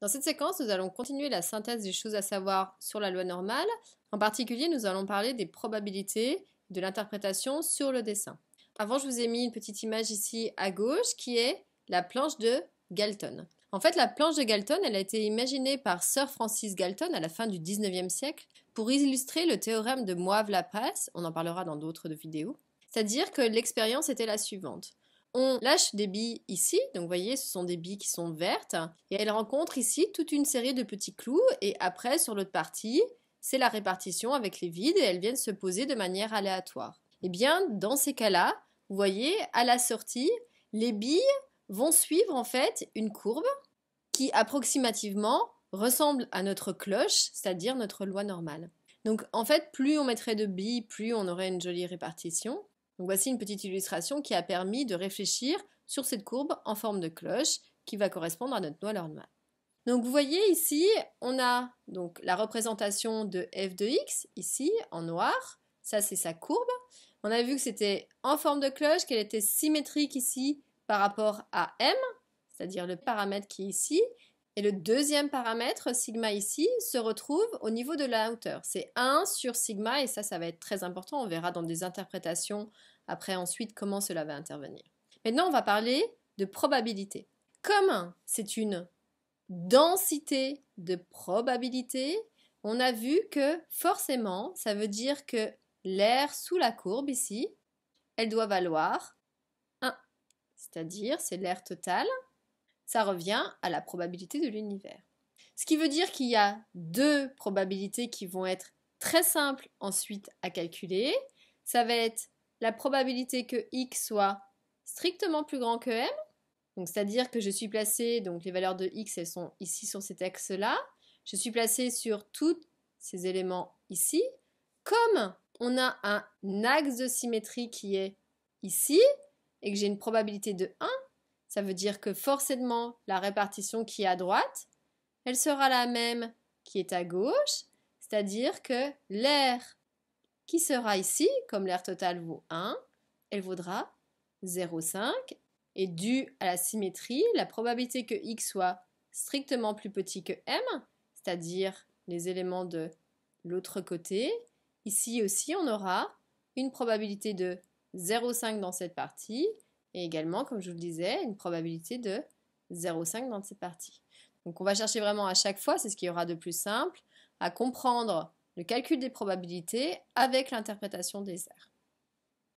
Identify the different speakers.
Speaker 1: Dans cette séquence, nous allons continuer la synthèse des choses à savoir sur la loi normale. En particulier, nous allons parler des probabilités de l'interprétation sur le dessin. Avant, je vous ai mis une petite image ici à gauche qui est la planche de Galton. En fait, la planche de Galton, elle a été imaginée par Sir Francis Galton à la fin du 19e siècle pour illustrer le théorème de Moivre-Laplace, on en parlera dans d'autres vidéos. C'est-à-dire que l'expérience était la suivante. On lâche des billes ici, donc vous voyez, ce sont des billes qui sont vertes, et elles rencontrent ici toute une série de petits clous, et après, sur l'autre partie, c'est la répartition avec les vides, et elles viennent se poser de manière aléatoire. Et bien, dans ces cas-là, vous voyez, à la sortie, les billes vont suivre en fait une courbe qui approximativement ressemble à notre cloche, c'est-à-dire notre loi normale. Donc en fait, plus on mettrait de billes, plus on aurait une jolie répartition. Donc voici une petite illustration qui a permis de réfléchir sur cette courbe en forme de cloche qui va correspondre à notre loi normale. Donc vous voyez ici, on a donc la représentation de f de x, ici en noir, ça c'est sa courbe. On a vu que c'était en forme de cloche, qu'elle était symétrique ici par rapport à m, c'est-à-dire le paramètre qui est ici. Et le deuxième paramètre, sigma ici, se retrouve au niveau de la hauteur. C'est 1 sur sigma, et ça va être très important. On verra dans des interprétations après ensuite comment cela va intervenir. Maintenant, on va parler de probabilité. Comme c'est une densité de probabilité, on a vu que forcément, ça veut dire que l'aire sous la courbe ici, elle doit valoir 1. C'est-à-dire, c'est l'aire totale. Ça revient à la probabilité de l'univers. Ce qui veut dire qu'il y a deux probabilités qui vont être très simples ensuite à calculer. Ça va être la probabilité que x soit strictement plus grand que m. Donc, c'est-à-dire que je suis placée, donc les valeurs de x, elles sont ici sur cet axe-là. Je suis placée sur tous ces éléments ici. Comme on a un axe de symétrie qui est ici, et que j'ai une probabilité de 1, ça veut dire que forcément, la répartition qui est à droite, elle sera la même qui est à gauche, c'est-à-dire que l'aire qui sera ici, comme l'aire totale vaut 1, elle vaudra 0,5. Et dû à la symétrie, la probabilité que x soit strictement plus petit que m, c'est-à-dire les éléments de l'autre côté, ici aussi on aura une probabilité de 0,5 dans cette partie, et également, comme je vous le disais, une probabilité de 0,5 dans cette partie. Donc on va chercher vraiment à chaque fois, c'est ce qu'il y aura de plus simple, à comprendre le calcul des probabilités avec l'interprétation des aires.